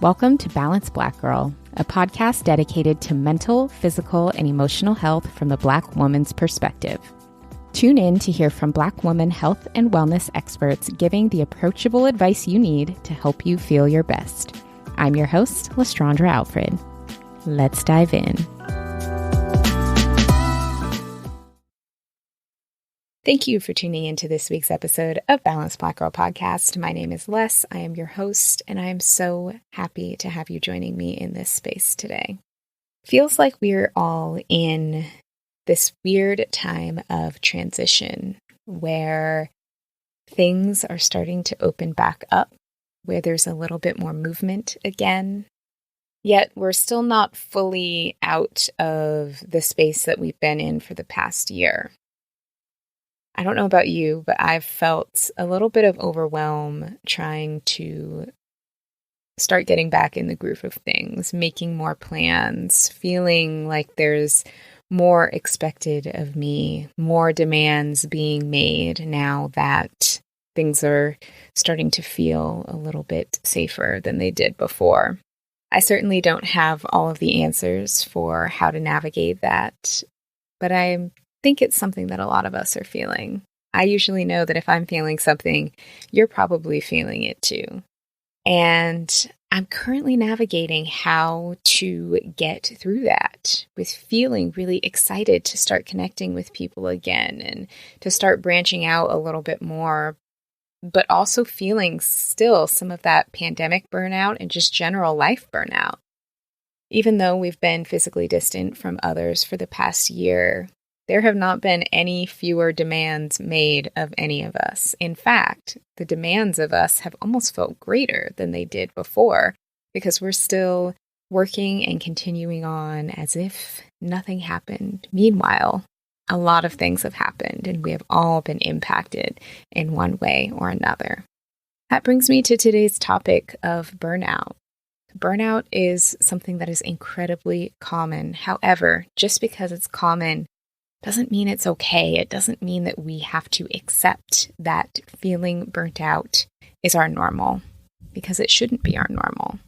Welcome to Balanced Black Girl, a podcast dedicated to mental, physical, and emotional health from the Black woman's perspective. Tune in to hear from Black woman health and wellness experts giving the approachable advice you need to help you feel your best. I'm your host, Lestrandra Alfred. Let's dive in. Thank you for tuning into this week's episode of Balanced Black Girl Podcast. My name is Les. I am your host, and I am so happy to have you joining me in this space today. Feels like we're all in this weird time of transition where things are starting to open back up, where there's a little bit more movement again. Yet we're still not fully out of the space that we've been in for the past year. I don't know about you, but I've felt a little bit of overwhelm trying to start getting back in the groove of things, making more plans, feeling like there's more expected of me, more demands being made now that things are starting to feel a little bit safer than they did before. I certainly don't have all of the answers for how to navigate that, but I think it's something that a lot of us are feeling. I usually know that if I'm feeling something, you're probably feeling it too. And I'm currently navigating how to get through that with feeling really excited to start connecting with people again and to start branching out a little bit more, but also feeling still some of that pandemic burnout and just general life burnout. Even though we've been physically distant from others for the past year, there have not been any fewer demands made of any of us. In fact, the demands of us have almost felt greater than they did before because we're still working and continuing on as if nothing happened. Meanwhile, a lot of things have happened and we have all been impacted in one way or another. That brings me to today's topic of burnout. Burnout is something that is incredibly common. However, just because it's common doesn't mean it's okay. It doesn't mean that we have to accept that feeling burnt out is our normal, because it shouldn't be our normal.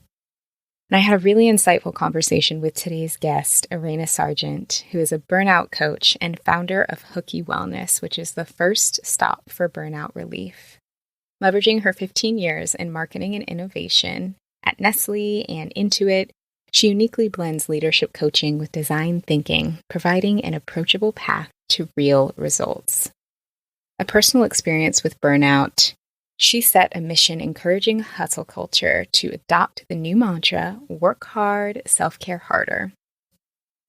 And I had a really insightful conversation with today's guest, Erayna Sargent, who is a burnout coach and founder of Hooky Wellness, which is the first stop for burnout relief. Leveraging her 15 years in marketing and innovation at Nestle and Intuit, she uniquely blends leadership coaching with design thinking, providing an approachable path to real results. A personal experience with burnout, she set a mission encouraging hustle culture to adopt the new mantra, work hard, self-care harder.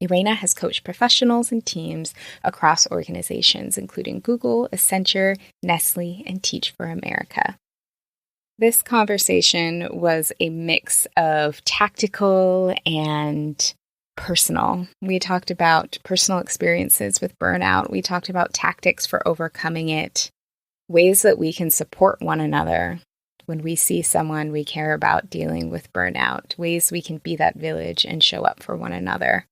Erayna has coached professionals and teams across organizations, including Google, Accenture, Nestle, and Teach for America. This conversation was a mix of tactical and personal. We talked about personal experiences with burnout. We talked about tactics for overcoming it, ways that we can support one another when we see someone we care about dealing with burnout, ways we can be that village and show up for one another.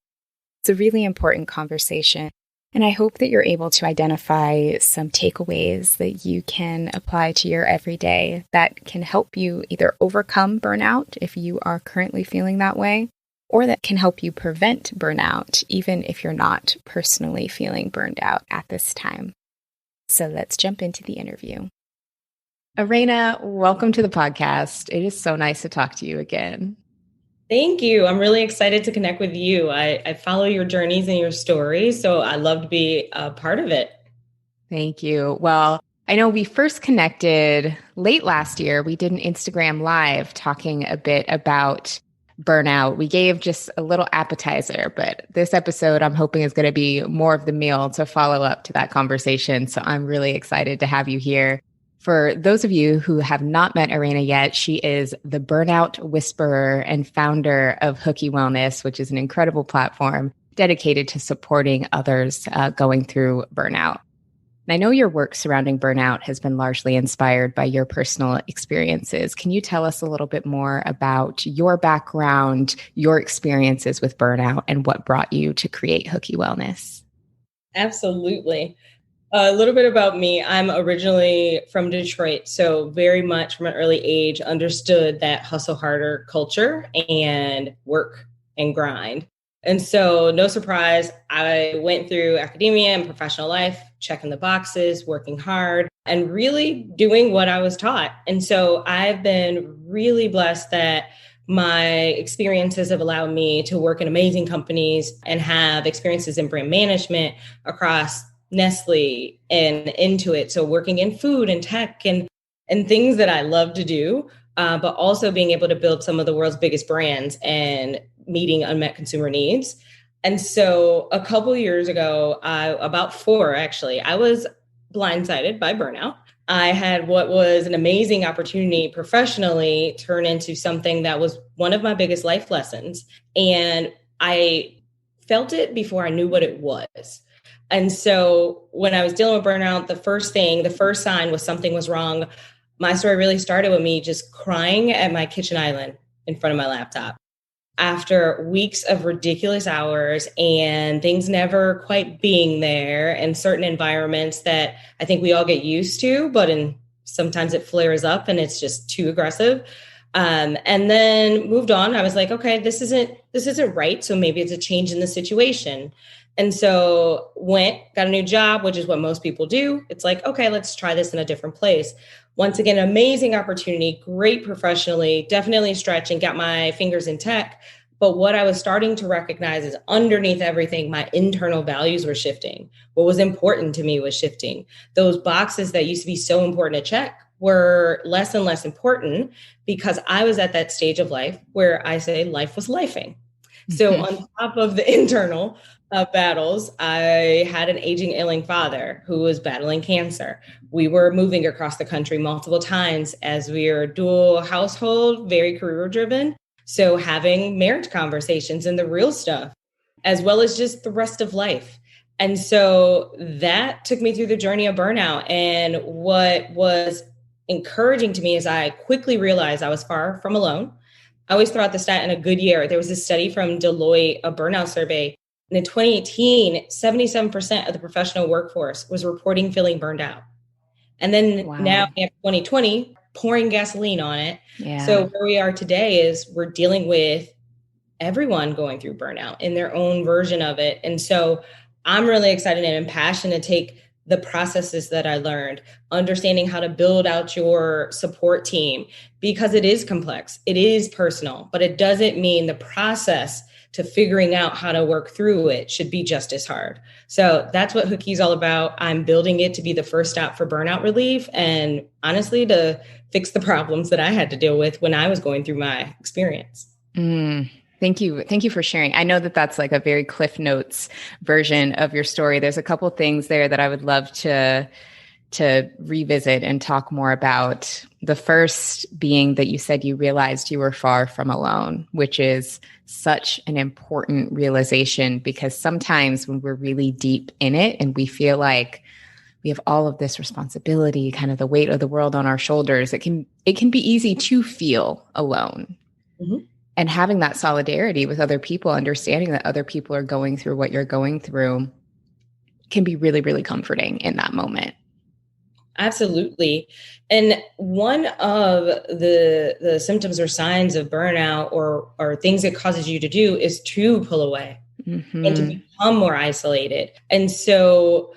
It's a really important conversation. And I hope that you're able to identify some takeaways that you can apply to your everyday that can help you either overcome burnout if you are currently feeling that way, or that can help you prevent burnout even if you're not personally feeling burned out at this time. So let's jump into the interview. Erayna, welcome to the podcast. It is so nice to talk to you again. Thank you. I'm really excited to connect with you. I follow your journeys and your stories, so I'd love to be a part of it. Thank you. Well, I know we first connected late last year. We did an Instagram Live talking a bit about burnout. We gave just a little appetizer, but this episode I'm hoping is going to be more of the meal to follow up to that conversation. So I'm really excited to have you here. For those of you who have not met Erayna yet, she is the Burnout Whisperer and founder of Hooky Wellness, which is an incredible platform dedicated to supporting others going through burnout. And I know your work surrounding burnout has been largely inspired by your personal experiences. Can you tell us a little bit more about your background, your experiences with burnout, and what brought you to create Hooky Wellness? Absolutely. A little bit about me. I'm originally from Detroit, so very much from an early age understood that hustle harder culture and work and grind. And so, no surprise, I went through academia and professional life, checking the boxes, working hard, and really doing what I was taught. And so, I've been really blessed that my experiences have allowed me to work in amazing companies and have experiences in brand management across Nestle and Intuit. So working in food and tech and things that I love to do, but also being able to build some of the world's biggest brands and meeting unmet consumer needs. And so a couple of years ago, about 4 actually, I was blindsided by burnout. I had what was an amazing opportunity professionally turn into something that was one of my biggest life lessons. And I felt it before I knew what it was. And so when I was dealing with burnout, the first sign was something was wrong. My story really started with me just crying at my kitchen island in front of my laptop after weeks of ridiculous hours and things never quite being there and certain environments that I think we all get used to, but sometimes it flares up and it's just too aggressive. And then moved on. I was like, okay, this isn't right. So maybe it's a change in the situation. And so got a new job, which is what most people do. It's like, okay, let's try this in a different place. Once again, amazing opportunity, great professionally, definitely stretching, got my fingers in tech. But what I was starting to recognize is underneath everything, my internal values were shifting. What was important to me was shifting. Those boxes that used to be so important to check were less and less important because I was at that stage of life where I say life was lifing. So on top of the internal battles, I had an aging, ailing father who was battling cancer. We were moving across the country multiple times as we are a dual household, very career driven. So having marriage conversations and the real stuff, as well as just the rest of life. And so that took me through the journey of burnout. And what was encouraging to me is I quickly realized I was far from alone. I always throw out the stat in a good year. There was a study from Deloitte, a burnout survey. And in 2018, 77% of the professional workforce was reporting feeling burned out. And then now we have 2020 pouring gasoline on it. Yeah. So where we are today is we're dealing with everyone going through burnout in their own version of it. And so I'm really excited and passionate to take the processes that I learned, understanding how to build out your support team, because it is complex, it is personal, but it doesn't mean the process to figuring out how to work through it should be just as hard. So that's what Hooky is all about. I'm building it to be the first stop for burnout relief and honestly to fix the problems that I had to deal with when I was going through my experience. Thank you. Thank you for sharing. I know that that's like a very Cliff Notes version of your story. There's a couple things there that I would love to revisit and talk more about. The first being that you said you realized you were far from alone, which is such an important realization because sometimes when we're really deep in it and we feel like we have all of this responsibility, kind of the weight of the world on our shoulders, it can be easy to feel alone. Mm-hmm. And having that solidarity with other people, understanding that other people are going through what you're going through can be really, really comforting in that moment. Absolutely. And one of the symptoms or signs of burnout or things it causes you to do is to pull away and to become more isolated. And so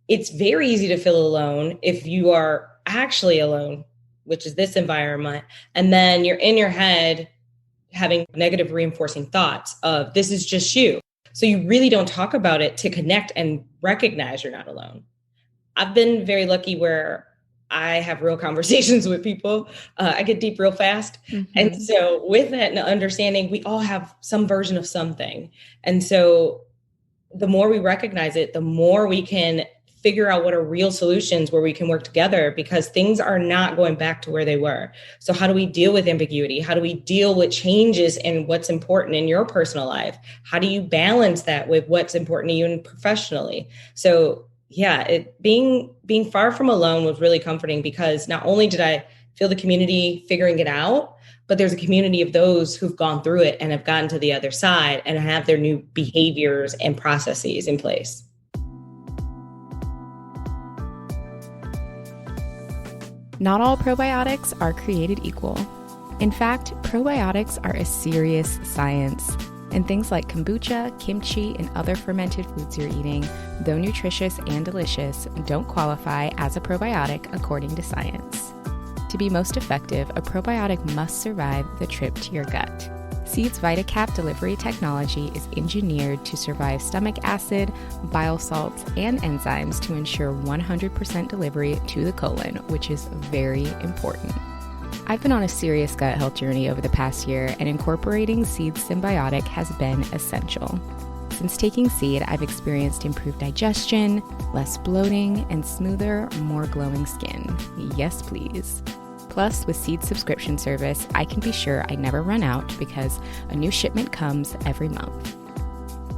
it's very easy to feel alone if you are actually alone, which is this environment. And then you're in your head having negative reinforcing thoughts of this is just you. So you really don't talk about it to connect and recognize you're not alone. I've been very lucky where I have real conversations with people. I get deep real fast. Mm-hmm. And so with that and understanding, we all have some version of something. And so the more we recognize it, the more we can figure out what are real solutions where we can work together because things are not going back to where they were. So how do we deal with ambiguity? How do we deal with changes in what's important in your personal life? How do you balance that with what's important to you professionally? So yeah, being far from alone was really comforting because not only did I feel the community figuring it out, but there's a community of those who've gone through it and have gotten to the other side and have their new behaviors and processes in place. Not all probiotics are created equal. In fact, probiotics are a serious science, and things like kombucha, kimchi, and other fermented foods you're eating, though nutritious and delicious, don't qualify as a probiotic according to science. To be most effective, a probiotic must survive the trip to your gut. Seed's VitaCap delivery technology is engineered to survive stomach acid, bile salts, and enzymes to ensure 100% delivery to the colon, which is very important. I've been on a serious gut health journey over the past year, and incorporating Seed's Symbiotic has been essential. Since taking Seed, I've experienced improved digestion, less bloating, and smoother, more glowing skin. Yes, please. Plus, with Seed's subscription service, I can be sure I never run out because a new shipment comes every month.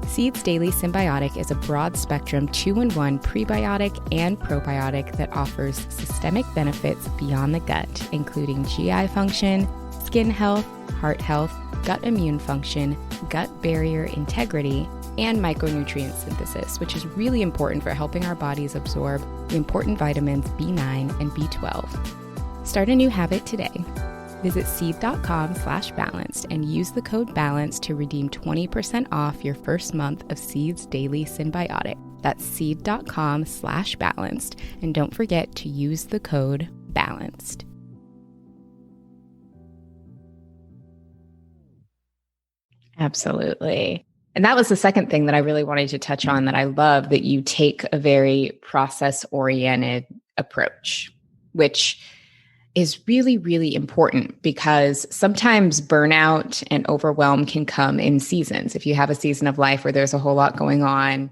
Seed's Daily Symbiotic is a broad-spectrum 2-in-1 prebiotic and probiotic that offers systemic benefits beyond the gut, including GI function, skin health, heart health, gut immune function, gut barrier integrity, and micronutrient synthesis, which is really important for helping our bodies absorb the important vitamins B9 and B12. Start a new habit today. Visit seed.com/balanced and use the code BALANCED to redeem 20% off your first month of Seed's Daily Symbiotic. That's seed.com/balanced. And don't forget to use the code BALANCED. Absolutely. And that was the second thing that I really wanted to touch on, that I love that you take a very process-oriented approach, which is really, really important, because sometimes burnout and overwhelm can come in seasons. If you have a season of life where there's a whole lot going on,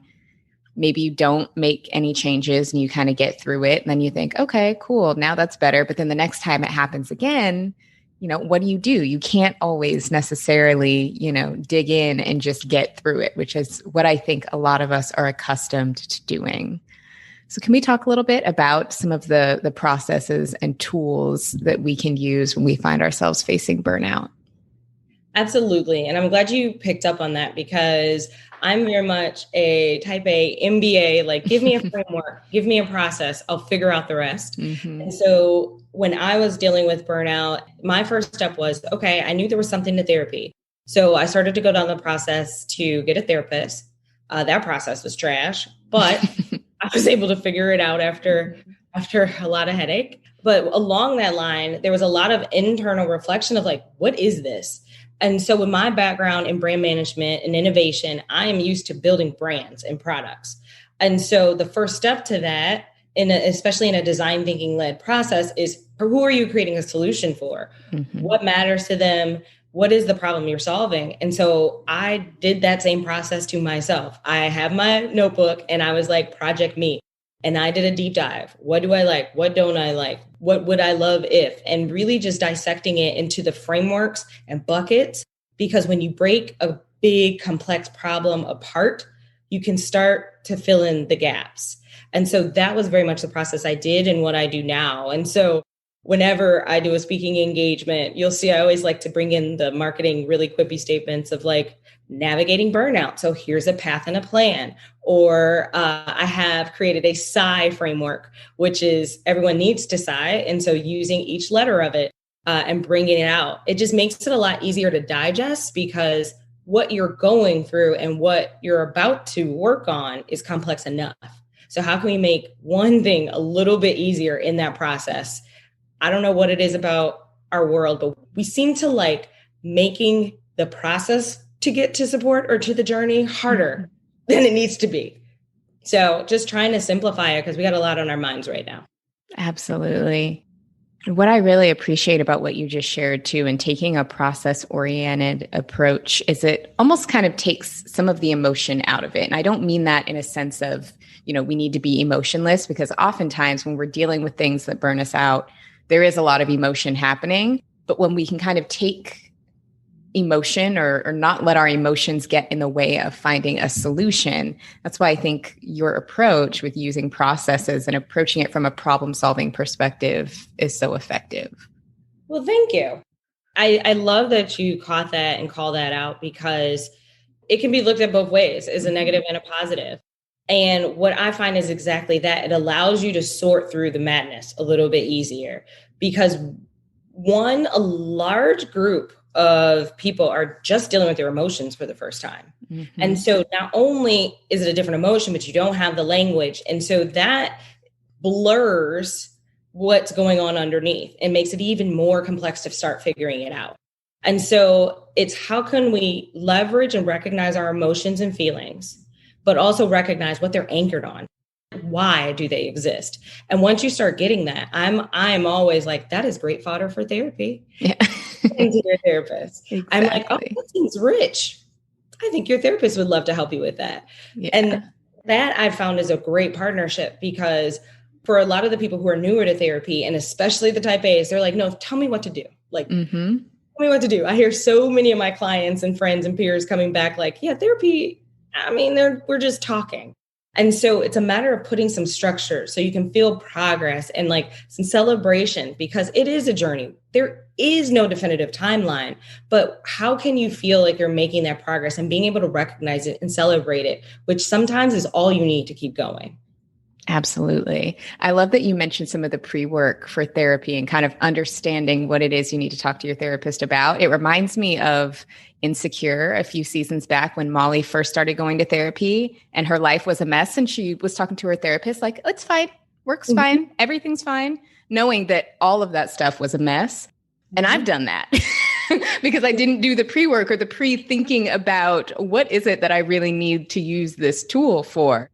maybe you don't make any changes and you kind of get through it. And then you think, okay, cool, now that's better. But then the next time it happens again, what do? You can't always necessarily, dig in and just get through it, which is what I think a lot of us are accustomed to doing. So can we talk a little bit about some of the processes and tools that we can use when we find ourselves facing burnout? Absolutely. And I'm glad you picked up on that, because I'm very much a type A MBA, like give me a framework, give me a process, I'll figure out the rest. Mm-hmm. And so when I was dealing with burnout, my first step was, okay, I knew there was something to therapy. So I started to go down the process to get a therapist. That process was trash, but I was able to figure it out after a lot of headache. But along that line, there was a lot of internal reflection of like, what is this? And so with my background in brand management and innovation, I am used to building brands and products. And so the first step to that, especially in a design thinking led process, is who are you creating a solution for? Mm-hmm. What matters to them? What is the problem you're solving? And so I did that same process to myself. I have my notebook and I was like, Project Me. And I did a deep dive. What do I like? What don't I like? What would I love if? And really just dissecting it into the frameworks and buckets. Because when you break a big, complex problem apart, you can start to fill in the gaps. And so that was very much the process I did and what I do now. And so whenever I do a speaking engagement, you'll see I always like to bring in the marketing really quippy statements of like navigating burnout. So here's a path and a plan. Or I have created a sigh framework, which is everyone needs to sigh. And so using each letter of it and bringing it out, it just makes it a lot easier to digest, because what you're going through and what you're about to work on is complex enough. So how can we make one thing a little bit easier in that process? I don't know what it is about our world, but we seem to like making the process to get to support or to the journey harder than it needs to be. So just trying to simplify it, because we got a lot on our minds right now. Absolutely. What I really appreciate about what you just shared too, and taking a process-oriented approach, is it almost kind of takes some of the emotion out of it. And I don't mean that in a sense of, we need to be emotionless, because oftentimes when we're dealing with things that burn us out, there is a lot of emotion happening. But when we can kind of take emotion or not let our emotions get in the way of finding a solution, that's why I think your approach with using processes and approaching it from a problem-solving perspective is so effective. Well, thank you. I love that you caught that and call that out, because it can be looked at both ways, as a negative and a positive. And what I find is exactly that. It allows you to sort through the madness a little bit easier because a large group of people are just dealing with their emotions for the first time. Mm-hmm. And so not only is it a different emotion, but you don't have the language. And so that blurs what's going on underneath and makes it even more complex to start figuring it out. And so it's how can we leverage and recognize our emotions and feelings, but also recognize what they're anchored on. Why do they exist? And once you start getting that, I'm always like, that is great fodder for therapy. Yeah. To your therapist. Exactly. I'm like, oh, that seems rich. I think your therapist would love to help you with that. Yeah. And that I found is a great partnership because for a lot of the people who are newer to therapy, and especially the type A's, they're like, no, tell me what to do. Like, tell me what to do. I hear so many of my clients and friends and peers coming back like, yeah, therapy, I mean, we're just talking. And so it's a matter of putting some structure so you can feel progress and like some celebration because it is a journey. There is no definitive timeline, but how can you feel like you're making that progress and being able to recognize it and celebrate it, which sometimes is all you need to keep going. Absolutely. I love that you mentioned some of the pre-work for therapy and kind of understanding what it is you need to talk to your therapist about. It reminds me of Insecure a few seasons back when Molly first started going to therapy and her life was a mess. And she was talking to her therapist like, it's fine. Work's fine. Everything's fine. Knowing that all of that stuff was a mess. And I've done that because I didn't do the pre-work or the pre-thinking about what is it that I really need to use this tool for.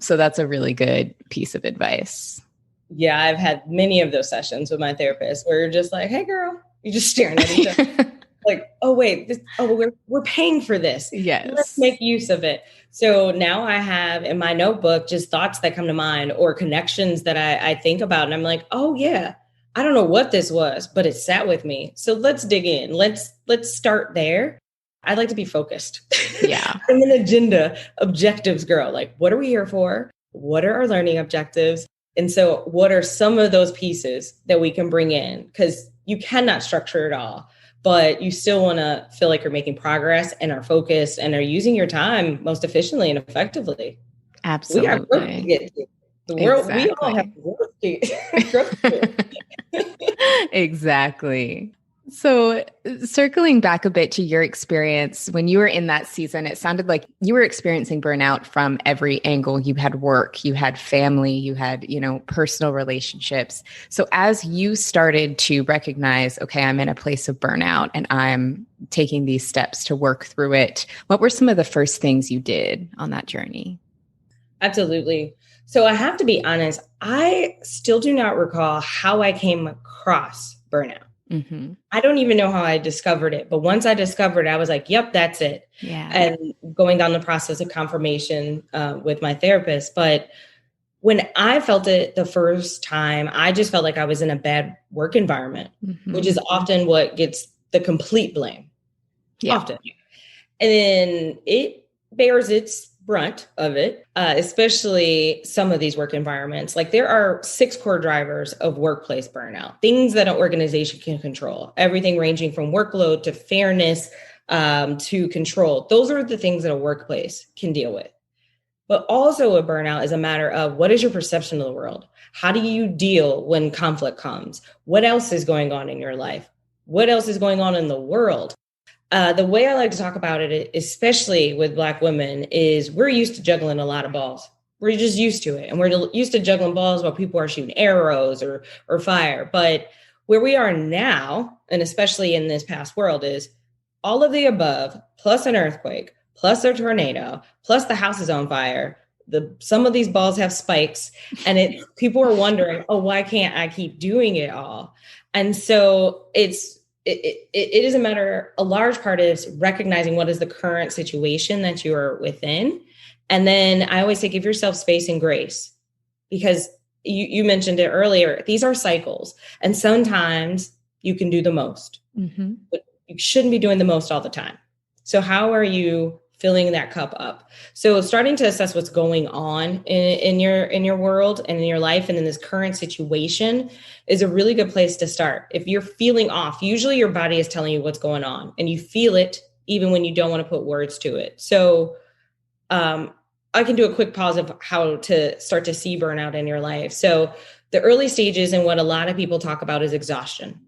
So that's a really good piece of advice. Yeah, I've had many of those sessions with my therapist where you're just like, hey, girl, you're just staring at each other. Like, oh, wait, we're paying for this. Yes. Let's make use of it. So now I have in my notebook just thoughts that come to mind or connections that I think about. And I'm like, oh, yeah, I don't know what this was, but it sat with me. So let's dig in. Let's start there. I like to be focused. Yeah. I'm an agenda objectives girl. Like, what are we here for? What are our learning objectives? And so what are some of those pieces that we can bring in? Because you cannot structure it all, but you still want to feel like you're making progress and are focused and are using your time most efficiently and effectively. Absolutely. We got work to get to. The world, exactly. We all have work to Exactly. So circling back a bit to your experience, when you were in that season, it sounded like you were experiencing burnout from every angle. You had work, you had family, you had, personal relationships. So as you started to recognize, okay, I'm in a place of burnout and I'm taking these steps to work through it, what were some of the first things you did on that journey? Absolutely. So I have to be honest, I still do not recall how I came across burnout. Mm-hmm. I don't even know how I discovered it. But once I discovered it, I was like, yep, that's it. Yeah. And going down the process of confirmation with my therapist. But when I felt it the first time, I just felt like I was in a bad work environment, which is often what gets the complete blame. Yeah. Often. And then it bears its brunt of it, especially some of these work environments. Like there are 6 core drivers of workplace burnout, things that an organization can control, everything ranging from workload to fairness to control. Those are the things that a workplace can deal with. But also a burnout is a matter of what is your perception of the world? How do you deal when conflict comes? What else is going on in your life? What else is going on in the world? The way I like to talk about it, especially with Black women, is we're used to juggling a lot of balls. We're just used to it. And we're used to juggling balls while people are shooting arrows or fire. But where we are now, and especially in this past world, is all of the above, plus an earthquake, plus a tornado, plus the house is on fire. Some of these balls have spikes. And people are wondering, oh, why can't I keep doing it all? And so it is a large part is recognizing what is the current situation that you are within. And then I always say, give yourself space and grace, because you mentioned it earlier. These are cycles. And sometimes you can do the most, but you shouldn't be doing the most all the time. So how are you filling that cup up? So starting to assess what's going on in your world and in your life and in this current situation is a really good place to start. If you're feeling off, usually your body is telling you what's going on and you feel it even when you don't want to put words to it. So I can do a quick pause of how to start to see burnout in your life. So the early stages and what a lot of people talk about is exhaustion.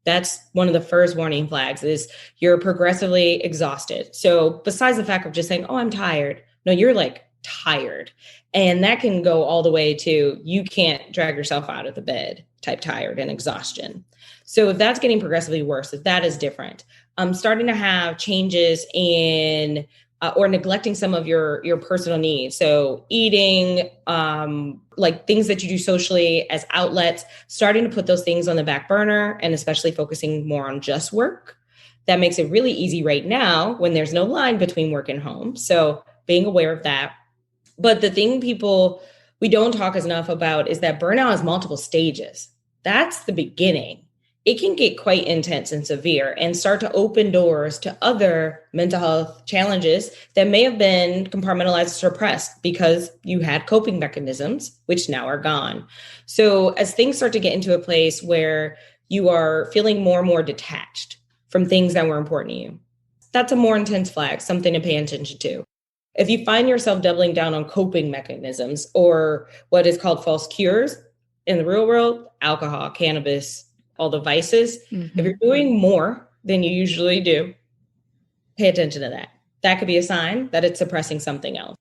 That's one of the first warning flags is you're progressively exhausted. So besides the fact of just saying, oh, I'm tired. No, you're like tired. And that can go all the way to you can't drag yourself out of the bed type tired and exhaustion. So if that's getting progressively worse, if that is different, starting to have changes in or neglecting some of your personal needs. So eating, like things that you do socially as outlets, starting to put those things on the back burner and especially focusing more on just work. That makes it really easy right now when there's no line between work and home. So being aware of that. But the thing we don't talk as enough about is that burnout has multiple stages. That's the beginning. It can get quite intense and severe and start to open doors to other mental health challenges that may have been compartmentalized or suppressed because you had coping mechanisms, which now are gone. So as things start to get into a place where you are feeling more and more detached from things that were important to you, that's a more intense flag, something to pay attention to. If you find yourself doubling down on coping mechanisms or what is called false cures in the real world, alcohol, cannabis, all the vices, if you're doing more than you usually do, pay attention to that. That could be a sign that it's suppressing something else.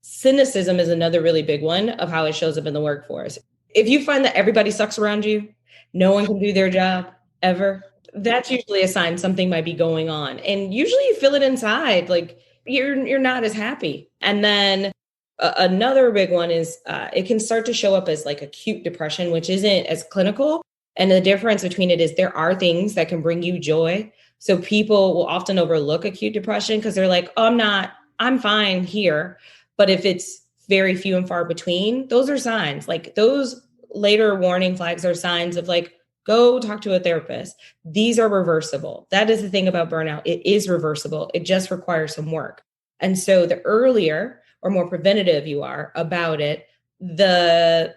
Cynicism is another really big one of how it shows up in the workforce. If you find that everybody sucks around you, no one can do their job ever, that's usually a sign something might be going on. And usually you feel it inside, like you're not as happy. And then another big one is it can start to show up as like acute depression, which isn't as clinical. And the difference between it is there are things that can bring you joy. So people will often overlook acute depression because they're like, oh, I'm fine here. But if it's very few and far between, those are signs. Like those later warning flags are signs of like, go talk to a therapist. These are reversible. That is the thing about burnout. It is reversible. It just requires some work. And so the earlier or more preventative you are about it, the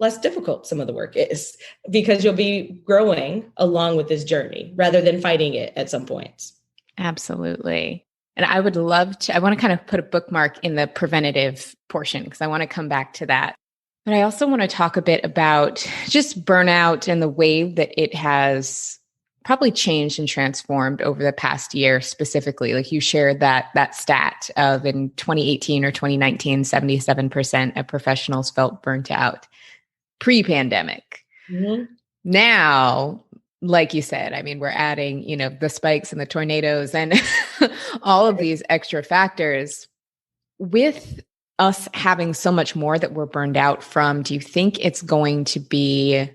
less difficult some of the work is because you'll be growing along with this journey rather than fighting it at some points. Absolutely. And I want to kind of put a bookmark in the preventative portion because I want to come back to that. But I also want to talk a bit about just burnout and the way that it has probably changed and transformed over the past year specifically. Like you shared that stat of in 2018 or 2019, 77% of professionals felt burnt out pre-pandemic. Mm-hmm. Now, like you said, I mean, we're adding, the spikes and the tornadoes and all of these extra factors. With us having so much more that we're burned out from, do you think it's going to be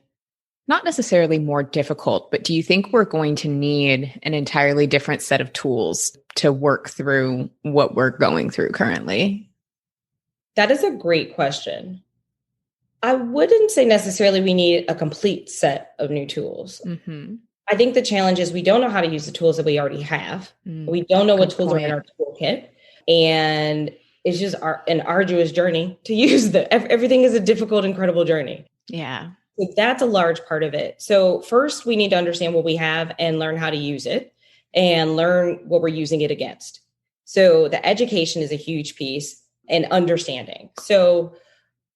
not necessarily more difficult, but do you think we're going to need an entirely different set of tools to work through what we're going through currently? That is a great question. I wouldn't say necessarily we need a complete set of new tools. Mm-hmm. I think the challenge is we don't know how to use the tools that we already have. We don't know what tools are in our toolkit. And it's just an arduous journey to use them. Everything is a difficult, incredible journey. Yeah. So that's a large part of it. So first, we need to understand what we have and learn how to use it and learn what we're using it against. So the education is a huge piece and understanding. So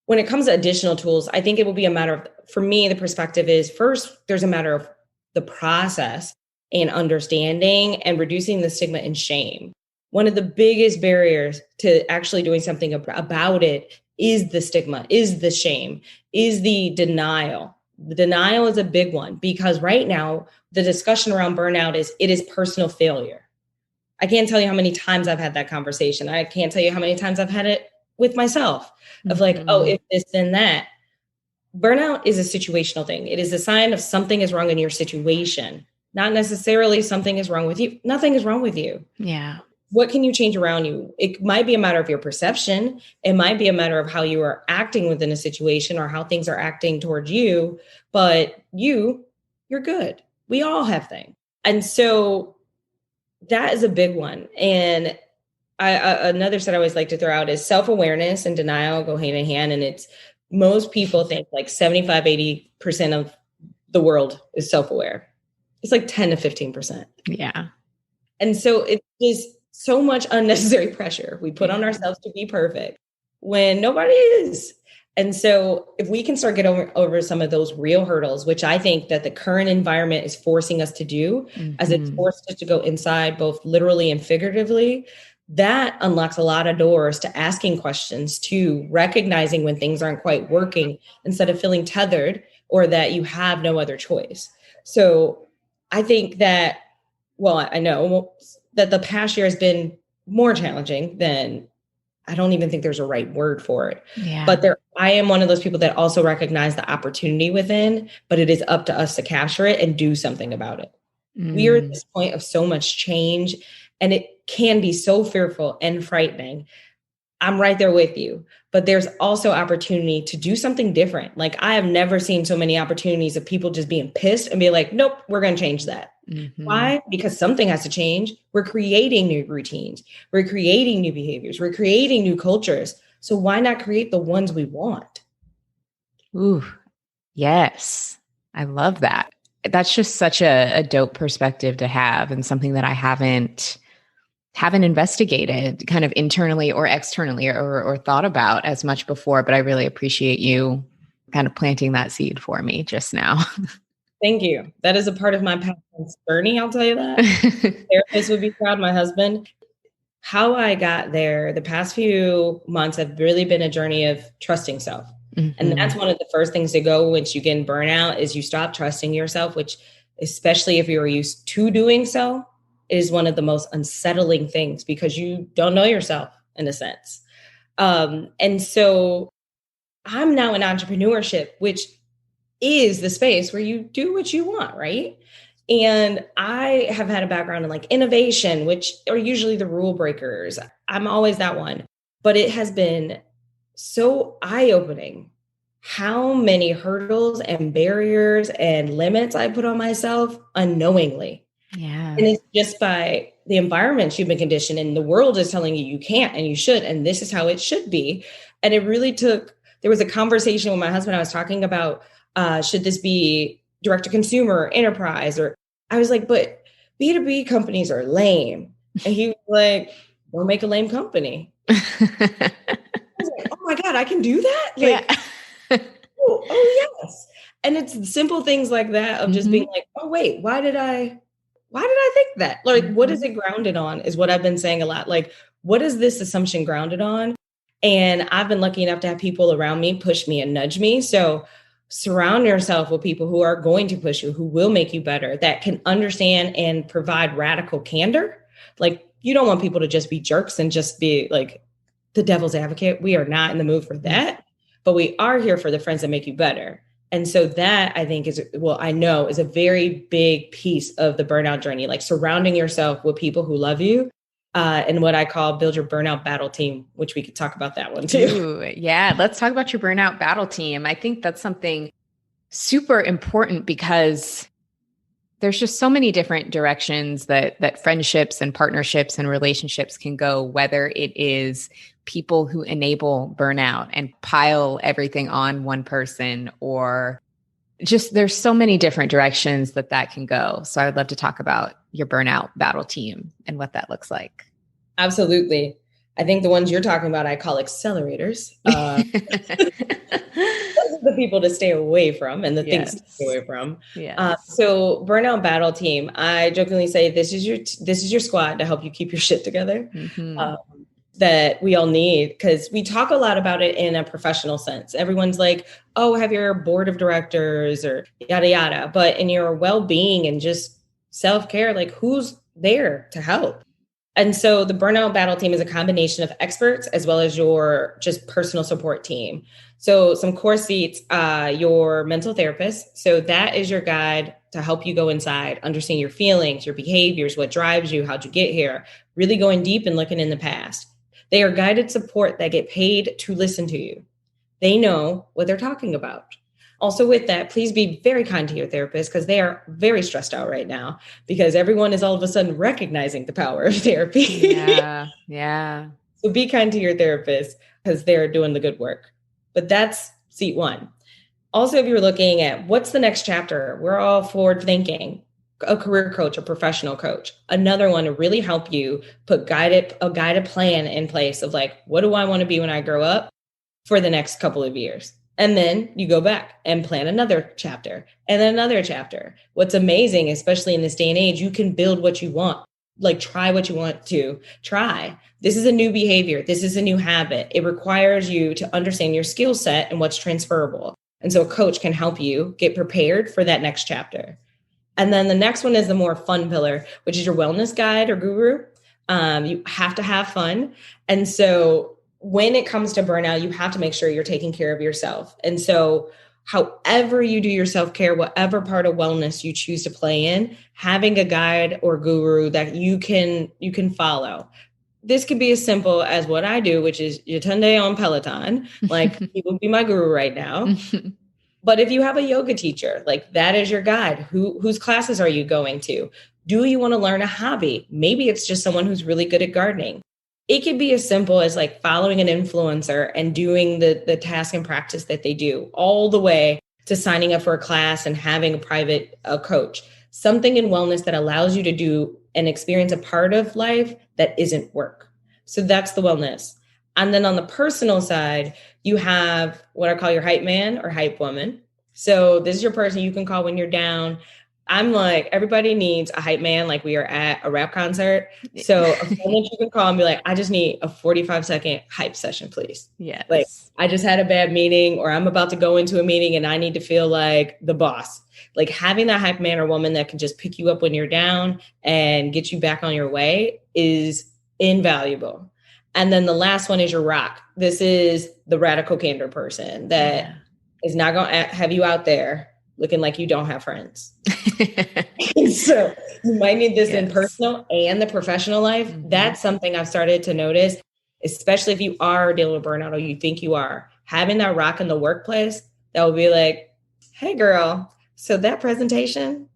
when it comes to additional tools, I think it will be a matter of, for me, the perspective is first, there's a matter of the process and understanding and reducing the stigma and shame. One of the biggest barriers to actually doing something about it is the stigma, is the shame, is the denial. The denial is a big one because right now, the discussion around burnout is it is personal failure. I can't tell you how many times I've had that conversation. I can't tell you how many times I've had it with myself of like, oh, if this, then that. Burnout is a situational thing. It is a sign of something is wrong in your situation, not necessarily something is wrong with you. Nothing is wrong with you. Yeah. What can you change around you? It might be a matter of your perception. It might be a matter of how you are acting within a situation or how things are acting towards you, but you're good. We all have things. And so that is a big one. And another set I always like to throw out is self-awareness and denial go hand in hand. And it's most people think like 75, 80% of the world is self-aware. It's like 10 to 15%. Yeah. And so it is so much unnecessary pressure we put on ourselves to be perfect. when nobody is. And so if we can start getting over some of those real hurdles, which I think that the current environment is forcing us to do, as it's forced us to go inside, both literally and figuratively, that unlocks a lot of doors to asking questions, to recognizing when things aren't quite working instead of feeling tethered or that you have no other choice. So I think that, well, I know that the past year has been more challenging than, I don't even think there's a right word for it. Yeah. But I am one of those people that also recognize the opportunity within, but it is up to us to capture it and do something about it. We are at this point of so much change, and it can be so fearful and frightening. I'm right there with you, but there's also opportunity to do something different. Like, I have never seen so many opportunities of people just being pissed and be like, nope, we're going to change that. Why? Because something has to change. We're creating new routines. We're creating new behaviors. We're creating new cultures. So why not create the ones we want? Ooh, yes. I love that. That's just such a dope perspective to have, and something that I haven't investigated kind of internally or externally or thought about as much before, but I really appreciate you kind of planting that seed for me just now. Thank you. That is a part of my passion journey. I'll tell you that. Therapist would be proud, my husband. How I got there, the past few months have really been a journey of trusting self. And that's one of the first things to go once you get in burnout is you stop trusting yourself, which, especially if you're used to doing so, is one of the most unsettling things because you don't know yourself in a sense. And so I'm now in entrepreneurship, which is the space where you do what you want, right? And I have had a background in like innovation, which are usually the rule breakers. I'm always that one. But it has been so eye-opening how many hurdles and barriers and limits I put on myself unknowingly. Yeah. And it's just by the environment you've been conditioned in. The world is telling you can't and you should, and this is how it should be. And it really there was a conversation with my husband. I was talking about, should this be direct to consumer, enterprise? Or I was like, but B2B companies are lame. And he was like, don't make a lame company. I was like, oh my God, I can do that? Like, yeah. oh yes. And it's simple things like that of just being like, oh wait, why did I think that? Like, what is it grounded on is what I've been saying a lot. Like, what is this assumption grounded on? And I've been lucky enough to have people around me push me and nudge me. So surround yourself with people who are going to push you, who will make you better, that can understand and provide radical candor. Like, you don't want people to just be jerks and just be like the devil's advocate. We are not in the mood for that, but we are here for the friends that make you better. And so that, I think, I know is a very big piece of the burnout journey, like surrounding yourself with people who love you. And what I call build your burnout battle team, which we could talk about that one too. Ooh, yeah. Let's talk about your burnout battle team. I think that's something super important because there's just so many different directions that friendships and partnerships and relationships can go, whether it is people who enable burnout and pile everything on one person, or just there's so many different directions that can go. So I would love to talk about your burnout battle team and what that looks like. Absolutely. I think the ones you're talking about, I call accelerators. Those are the people to stay away from and the things to stay away from. So burnout battle team, I jokingly say, this is your squad to help you keep your shit together. That we all need, because we talk a lot about it in a professional sense. Everyone's like, oh, have your board of directors or yada, yada. But in your well-being and just self-care, like, who's there to help? And so the burnout battle team is a combination of experts as well as your just personal support team. So some core seats, your mental therapist. So that is your guide to help you go inside, understand your feelings, your behaviors, what drives you, how'd you get here, really going deep and looking in the past. They are guided support that get paid to listen to you. They know what they're talking about. Also with that, please be very kind to your therapist because they are very stressed out right now because everyone is all of a sudden recognizing the power of therapy. Yeah. So be kind to your therapist because they're doing the good work. But that's seat one. Also, if you're looking at what's the next chapter, we're all forward thinking. a career coach, a professional coach. Another one to really help you put a guided plan in place of like, what do I want to be when I grow up for the next couple of years? And then you go back and plan another chapter and then another chapter. What's amazing, especially in this day and age, you can build what you want, like try what you want to try. This is a new behavior. This is a new habit. It requires you to understand your skill set and what's transferable. And so a coach can help you get prepared for that next chapter. And then the next one is the more fun pillar, which is your wellness guide or guru. You have to have fun. And so when it comes to burnout, you have to make sure you're taking care of yourself. And so however you do your self-care, whatever part of wellness you choose to play in, having a guide or guru that you can follow. This could be as simple as what I do, which is Yetunde on Peloton. Like he would be my guru right now. But if you have a yoga teacher, like that is your guide. Whose classes are you going to? Do you want to learn a hobby? Maybe it's just someone who's really good at gardening. It could be as simple as like following an influencer and doing the task and practice that they do, all the way to signing up for a class and having a private coach. Something in wellness that allows you to do and experience a part of life that isn't work. So that's the wellness. And then on the personal side, you have what I call your hype man or hype woman. So this is your person you can call when you're down. I'm like, everybody needs a hype man, like we are at a rap concert. So a friend that you can call and be like, I just need a 45-second hype session, please. Yes. Like I just had a bad meeting or I'm about to go into a meeting and I need to feel like the boss. Like having that hype man or woman that can just pick you up when you're down and get you back on your way is invaluable. And then the last one is your rock. This is the radical candor person that is not going to have you out there looking like you don't have friends. So you might need this in personal and the professional life. Mm-hmm. That's something I've started to notice, especially if you are dealing with burnout or you think you are. Having that rock in the workplace that will be like, hey, girl, so that presentation,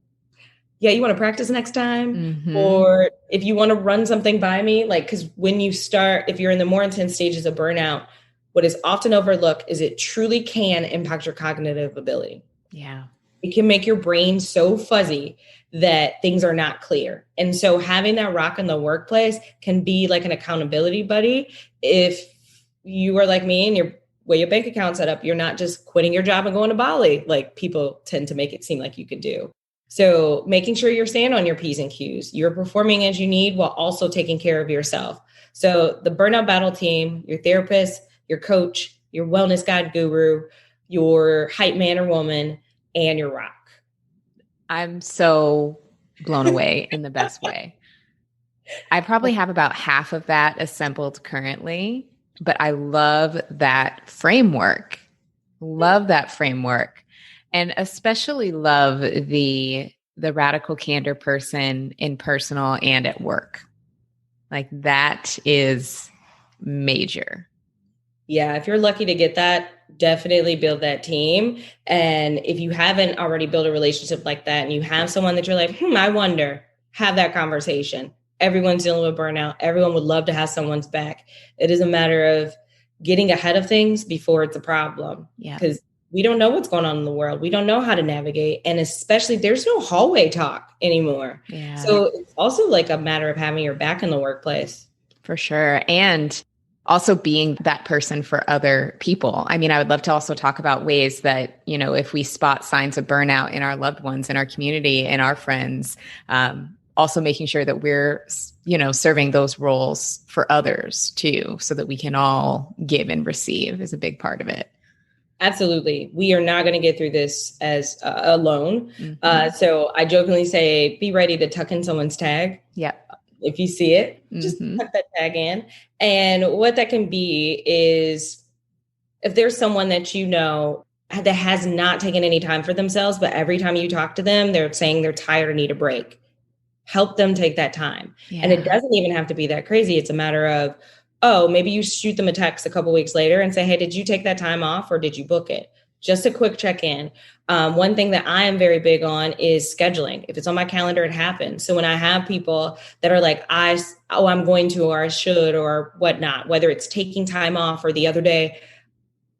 you want to practice next time? Mm-hmm. Or if you want to run something by me, like, because when you start, if you're in the more intense stages of burnout, what is often overlooked is it truly can impact your cognitive ability. Yeah. It can make your brain so fuzzy that things are not clear. And so having that rock in the workplace can be like an accountability buddy. If you are like me and your bank account set up, you're not just quitting your job and going to Bali, like people tend to make it seem like you could do. So making sure you're staying on your P's and Q's, you're performing as you need while also taking care of yourself. So the Burnout Battle team, your therapist, your coach, your wellness guide guru, your hype man or woman, and your rock. I'm so blown away in the best way. I probably have about half of that assembled currently, but I love that framework. And especially love the radical candor person in personal and at work. Like that is major. Yeah, if you're lucky to get that, definitely build that team. And if you haven't already built a relationship like that and you have someone that you're like, I wonder, have that conversation. Everyone's dealing with burnout. Everyone would love to have someone's back. It is a matter of getting ahead of things before it's a problem. Yeah. Because we don't know what's going on in the world. We don't know how to navigate. And especially there's no hallway talk anymore. Yeah. So it's also like a matter of having your back in the workplace. For sure. And also being that person for other people. I mean, I would love to also talk about ways that, if we spot signs of burnout in our loved ones, in our community, in our friends, also making sure that we're, serving those roles for others too, so that we can all give and receive is a big part of it. Absolutely. We are not going to get through this as alone. Mm-hmm. So I jokingly say, be ready to tuck in someone's tag. Yep. If you see it, just tuck that tag in. And what that can be is if there's someone that that has not taken any time for themselves, but every time you talk to them, they're saying they're tired or need a break. Help them take that time. Yeah. And it doesn't even have to be that crazy. It's a matter of, maybe you shoot them a text a couple weeks later and say, hey, did you take that time off or did you book it? Just a quick check-in. One thing that I am very big on is scheduling. If it's on my calendar, it happens. So when I have people that are like, I'm going to, or I should, or whatnot, whether it's taking time off or the other day,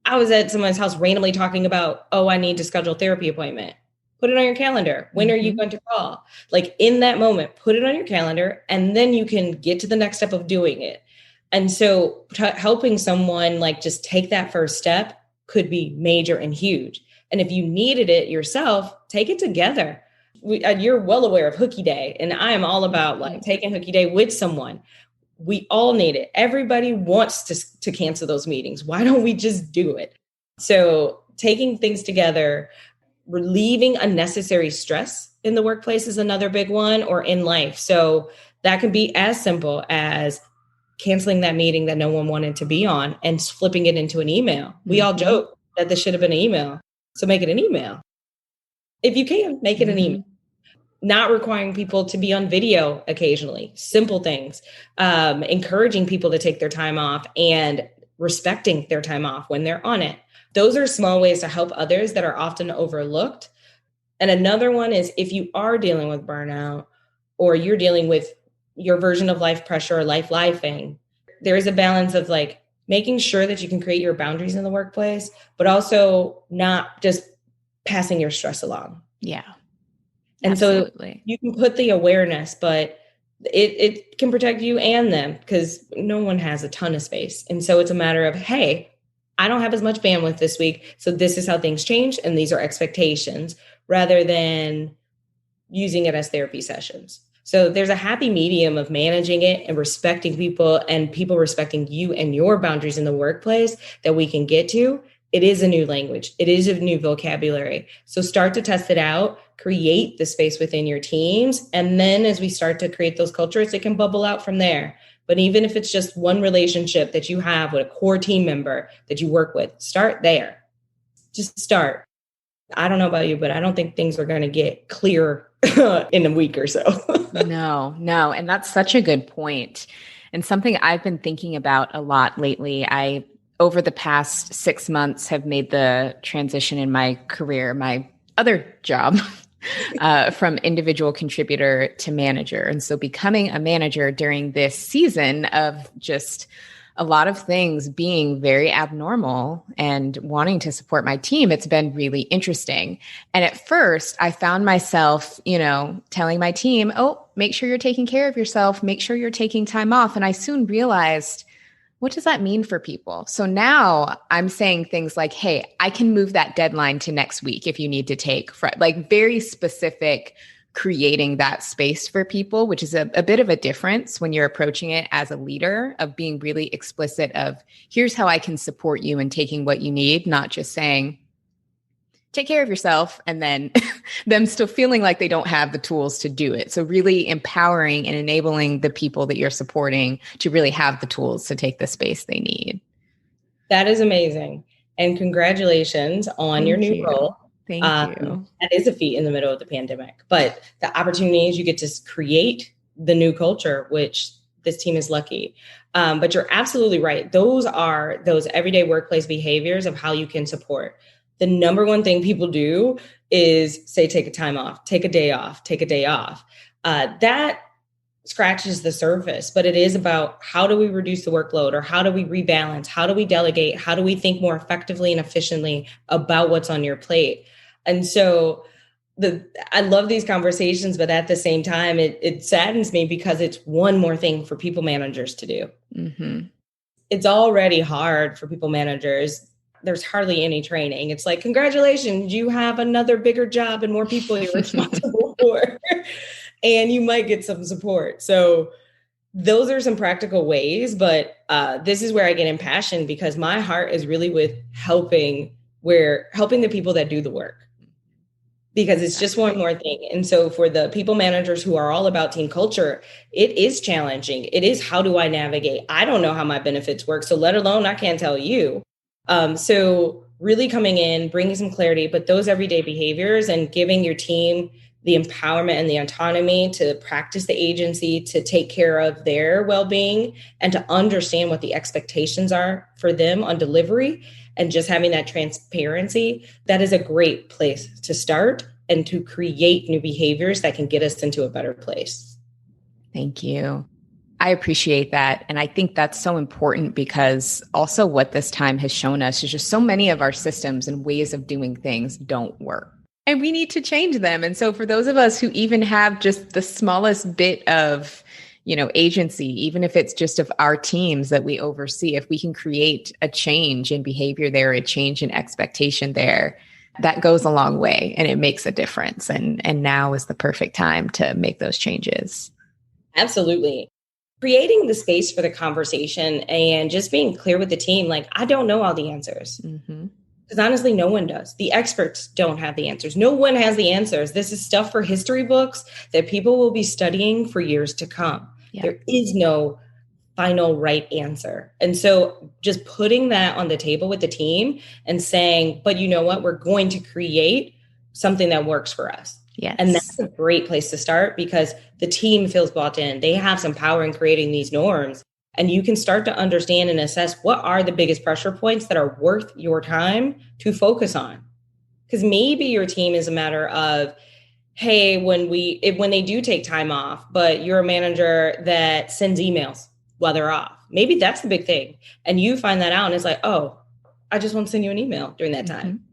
I was at someone's house randomly talking about, I need to schedule a therapy appointment. Put it on your calendar. When are you going to call? Like in that moment, put it on your calendar, and then you can get to the next step of doing it. And so helping someone like just take that first step could be major and huge. And if you needed it yourself, take it together. You're well aware of Hooky Day, and I am all about like taking Hooky Day with someone. We all need it. Everybody wants to cancel those meetings. Why don't we just do it? So taking things together, relieving unnecessary stress in the workplace is another big one, or in life. So that can be as simple as canceling that meeting that no one wanted to be on and flipping it into an email. We all joke that this should have been an email. So make it an email. If you can, make it an email. Not requiring people to be on video occasionally, simple things, encouraging people to take their time off and respecting their time off when they're on it. Those are small ways to help others that are often overlooked. And another one is if you are dealing with burnout or you're dealing with your version of life pressure or lifing, there is a balance of like making sure that you can create your boundaries in the workplace, but also not just passing your stress along. Yeah. And absolutely. So you can put the awareness, but it can protect you and them because no one has a ton of space. And so it's a matter of, hey, I don't have as much bandwidth this week. So this is how things change. And these are expectations rather than using it as therapy sessions. So there's a happy medium of managing it and respecting people and people respecting you and your boundaries in the workplace that we can get to. It is a new language. It is a new vocabulary. So start to test it out, create the space within your teams. And then as we start to create those cultures, it can bubble out from there. But even if it's just one relationship that you have with a core team member that you work with, start there. Just start. I don't know about you, but I don't think things are going to get clear in a week or so. No. And that's such a good point. And something I've been thinking about a lot lately. Over the past 6 months, have made the transition in my career, my other job, from individual contributor to manager. And so becoming a manager during this season of just a lot of things being very abnormal and wanting to support my team, it's been really interesting. And at first I found myself, telling my team, oh, make sure you're taking care of yourself, make sure you're taking time off. And I soon realized, what does that mean for people? So now I'm saying things like, hey, I can move that deadline to next week if you need to take, like very specific, creating that space for people, which is a bit of a difference when you're approaching it as a leader, of being really explicit of here's how I can support you in taking what you need, not just saying, take care of yourself, and then them still feeling like they don't have the tools to do it. So really empowering and enabling the people that you're supporting to really have the tools to take the space they need. That is amazing. And congratulations on your new role. Thank you. That is a feat in the middle of the pandemic, but the opportunities you get to create the new culture, which this team is lucky. But you're absolutely right. Those are those everyday workplace behaviors of how you can support. The number one thing people do is say, take a time off, take a day off, take a day off. That scratches the surface, but it is about how do we reduce the workload, or how do we rebalance? How do we delegate? How do we think more effectively and efficiently about what's on your plate? And so I love these conversations, but at the same time, it saddens me because it's one more thing for people managers to do. Mm-hmm. It's already hard for people managers. There's hardly any training. It's like, congratulations, you have another bigger job and more people you're responsible for, and you might get some support. So those are some practical ways, but this is where I get impassioned because my heart is really with helping the people that do the work, because it's just one more thing. And so for the people managers who are all about team culture, it is challenging. It is, how do I navigate? I don't know how my benefits work. So let alone, I can't tell you. So really coming in, bringing some clarity, but those everyday behaviors and giving your team the empowerment and the autonomy to practice the agency, to take care of their well-being, and to understand what the expectations are for them on delivery, and just having that transparency, that is a great place to start and to create new behaviors that can get us into a better place. Thank you. I appreciate that. And I think that's so important because also what this time has shown us is just so many of our systems and ways of doing things don't work. And we need to change them. And so for those of us who even have just the smallest bit of, agency, even if it's just of our teams that we oversee, if we can create a change in behavior there, a change in expectation there, that goes a long way and it makes a difference. And now is the perfect time to make those changes. Absolutely. Creating the space for the conversation and just being clear with the team, like, I don't know all the answers. Because honestly, no one does. The experts don't have the answers. No one has the answers. This is stuff for history books that people will be studying for years to come. Yeah. There is no final right answer. And so just putting that on the table with the team and saying, but you know what, we're going to create something that works for us. Yes. And that's a great place to start because the team feels bought in. They have some power in creating these norms. And you can start to understand and assess what are the biggest pressure points that are worth your time to focus on. Because maybe your team is a matter of, hey, when they do take time off, but you're a manager that sends emails while they're off. Maybe that's the big thing. And you find that out and it's like, oh, I just want to send you an email during that time.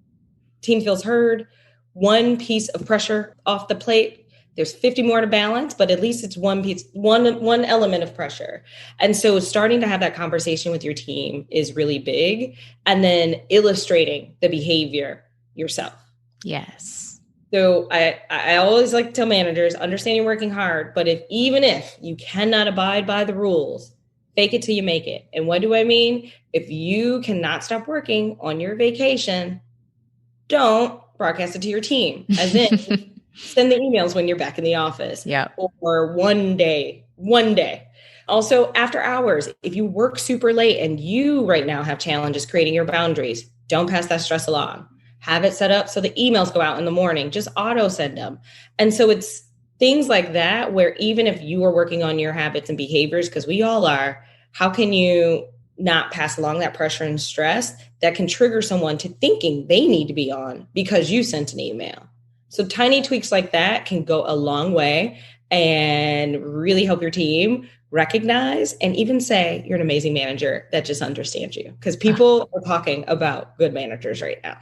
Team feels heard. One piece of pressure off the plate. There's 50 more to balance, but at least it's one piece, one element of pressure. And so starting to have that conversation with your team is really big. And then illustrating the behavior yourself. Yes. So I always like to tell managers, understand you're working hard, but even if you cannot abide by the rules, fake it till you make it. And what do I mean? If you cannot stop working on your vacation, don't broadcast it to your team. As in, send the emails when you're back in the office. Yeah. Or one day. Also, after hours, if you work super late and you right now have challenges creating your boundaries, don't pass that stress along. Have it set up so the emails go out in the morning. Just auto send them. And so it's things like that where even if you are working on your habits and behaviors, because we all are, how can you not pass along that pressure and stress that can trigger someone to thinking they need to be on because you sent an email? So tiny tweaks like that can go a long way and really help your team recognize and even say you're an amazing manager that just understands you, because people are talking about good managers right now.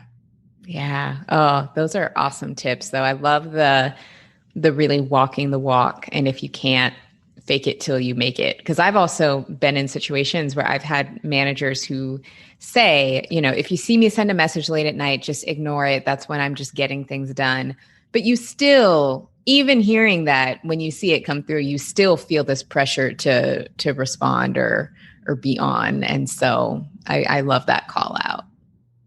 Yeah. Oh, those are awesome tips though. I love the really walking the walk. And if you can't, fake it till you make it. Because I've also been in situations where I've had managers who say, if you see me send a message late at night, just ignore it. That's when I'm just getting things done. But you still, even hearing that, when you see it come through, you still feel this pressure to respond or be on. And so I love that call out.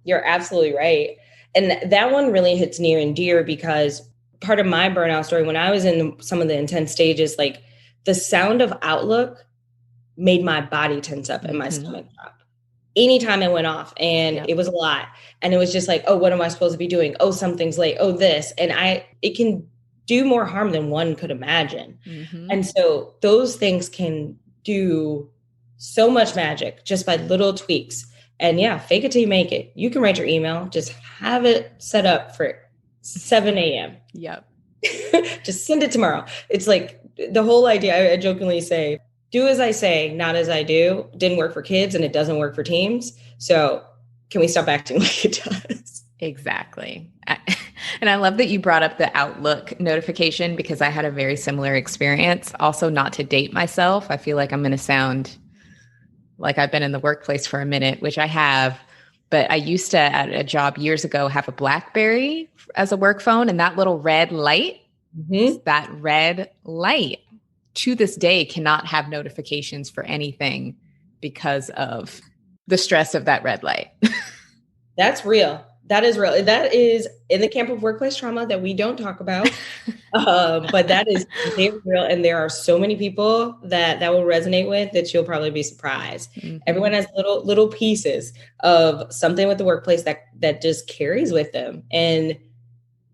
You're absolutely right. And that one really hits near and dear because part of my burnout story, when I was in some of the intense stages, like the sound of Outlook made my body tense up and my stomach drop. Anytime it went off, and it was a lot. And it was just like, oh, what am I supposed to be doing? Oh, something's late. Oh, this. And it can do more harm than one could imagine. And so those things can do so much magic just by little tweaks. And fake it till you make it. You can write your email, just have it set up for 7 a.m. Yep. Just send it tomorrow. It's like the whole idea, I jokingly say, do as I say, not as I do. Didn't work for kids and it doesn't work for teams. So can we stop acting like it does? Exactly. And I love that you brought up the Outlook notification because I had a very similar experience. Also, not to date myself, I feel like I'm going to sound like I've been in the workplace for a minute, which I have. But I used to, at a job years ago, have a BlackBerry as a work phone, and that little red light, that red light to this day cannot have notifications for anything because of the stress of that red light. That's real. That is real. That is in the camp of workplace trauma that we don't talk about. But that is very real. And there are so many people that will resonate with that you'll probably be surprised. Everyone has little pieces of something with the workplace that just carries with them. And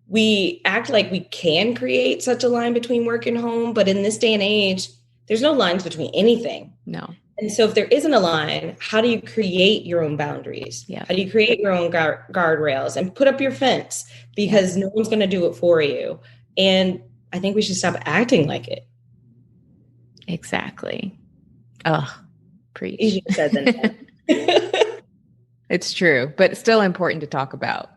we act like we can create such a line between work and home. But in this day and age, there's no lines between anything. No. And so if there isn't a line, how do you create your own boundaries? Yeah. How do you create your own guardrails and put up your fence? Because no one's going to do it for you. And I think we should stop acting like it. Exactly. Oh, preach. Easier said than done. It's true, but still important to talk about.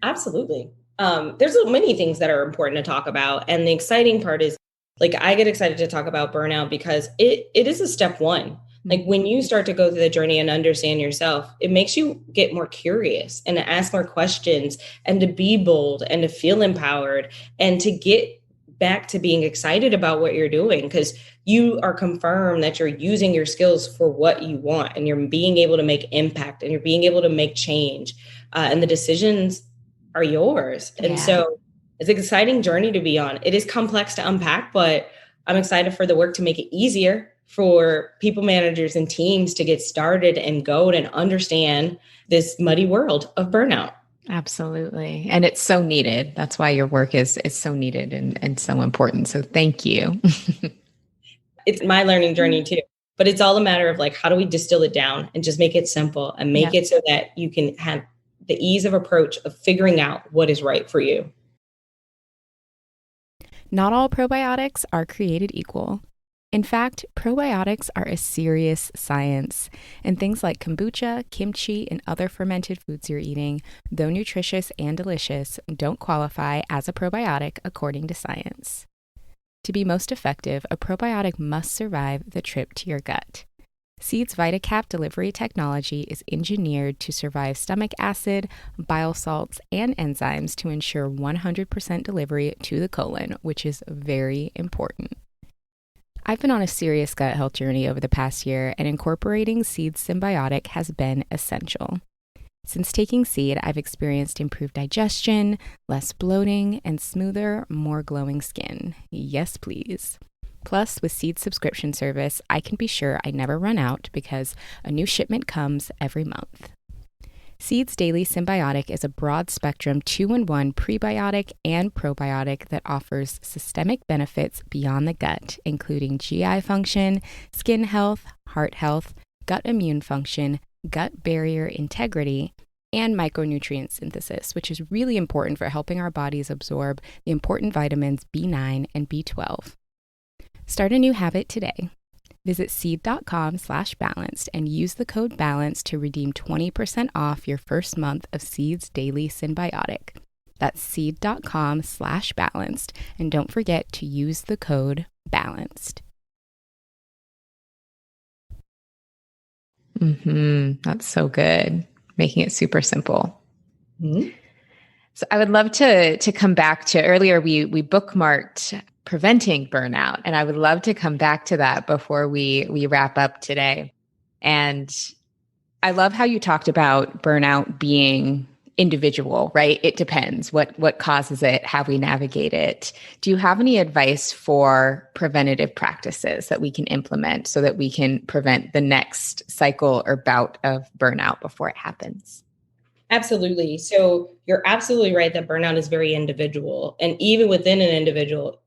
Absolutely. There's so many things that are important to talk about. And the exciting part is like, I get excited to talk about burnout because it is a step one. Like when you start to go through the journey and understand yourself, it makes you get more curious and to ask more questions and to be bold and to feel empowered and to get back to being excited about what you're doing because you are confirmed that you're using your skills for what you want and you're being able to make impact and you're being able to make change and the decisions are yours. And so it's an exciting journey to be on. It is complex to unpack, but I'm excited for the work to make it easier for people managers and teams to get started and go and understand this muddy world of burnout. Absolutely. And it's so needed. That's why your work is so needed and so important. So thank you. It's my learning journey too, but it's all a matter of like, how do we distill it down and just make it simple and make it so that you can have the ease of approach of figuring out what is right for you. Not all probiotics are created equal. In fact, probiotics are a serious science, and things like kombucha, kimchi, and other fermented foods you're eating, though nutritious and delicious, don't qualify as a probiotic according to science. To be most effective, a probiotic must survive the trip to your gut. Seed's VitaCap delivery technology is engineered to survive stomach acid, bile salts, and enzymes to ensure 100% delivery to the colon, which is very important. I've been on a serious gut health journey over the past year, and incorporating Seed's Symbiotic has been essential. Since taking Seed, I've experienced improved digestion, less bloating, and smoother, more glowing skin. Yes, please. Plus, with Seed's subscription service, I can be sure I never run out because a new shipment comes every month. Seed's Daily Symbiotic is a broad-spectrum 2-in-1 prebiotic and probiotic that offers systemic benefits beyond the gut, including GI function, skin health, heart health, gut immune function, gut barrier integrity, and micronutrient synthesis, which is really important for helping our bodies absorb the important vitamins B9 and B12. Start a new habit today. Visit seed.com/balanced and use the code BALANCED to redeem 20% off your first month of Seed's Daily Symbiotic. That's seed.com/balanced, and don't forget to use the code BALANCED. That's so good. Making it super simple. So I would love to come back to earlier, we bookmarked preventing burnout. And I would love to come back to that before we wrap up today. And I love how you talked about burnout being individual, right? It depends what causes it, how we navigate it. Do you have any advice for preventative practices that we can implement so that we can prevent the next cycle or bout of burnout before it happens? Absolutely. So you're absolutely right that burnout is very individual. And even within an individual,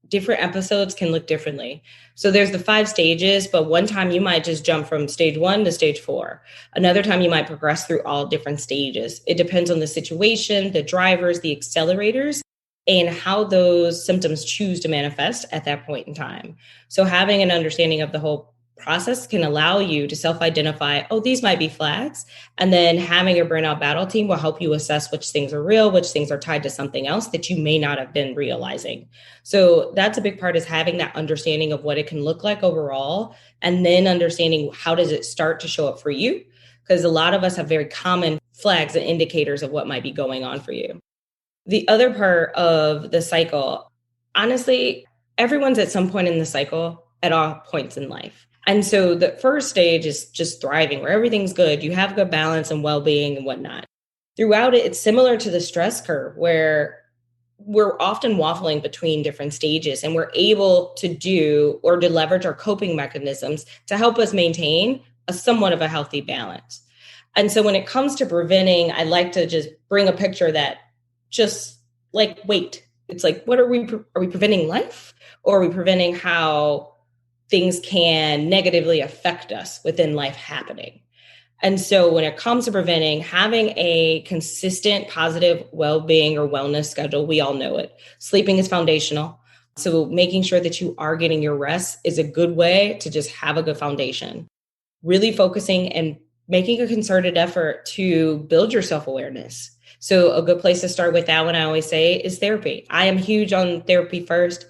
different episodes can look differently. So there's the 5 stages, but one time you might just jump from stage 1 to stage 4. Another time you might progress through all different stages. It depends on the situation, the drivers, the accelerators, and how those symptoms choose to manifest at that point in time. So having an understanding of the whole process can allow you to self-identify, oh, these might be flags. And then having your burnout battle team will help you assess which things are real, which things are tied to something else that you may not have been realizing. So that's a big part, is having that understanding of what it can look like overall, and then understanding how does it start to show up for you? Because a lot of us have very common flags and indicators of what might be going on for you. The other part of the cycle, honestly, everyone's at some point in the cycle at all points in life. And so the first stage is just thriving, where everything's good. You have good balance and well-being and whatnot. Throughout it, it's similar to the stress curve, where we're often waffling between different stages, and we're able to do or to leverage our coping mechanisms to help us maintain a somewhat of a healthy balance. And so when it comes to preventing, I like to just bring a picture that just like, wait, it's like, what are we preventing life, or are we preventing how things can negatively affect us within life happening? And so when it comes to preventing, having a consistent, positive well-being or wellness schedule, we all know it. Sleeping is foundational. So making sure that you are getting your rest is a good way to just have a good foundation. Really focusing and making a concerted effort to build your self-awareness. So a good place to start with that one, I always say, is therapy. I am huge on therapy first.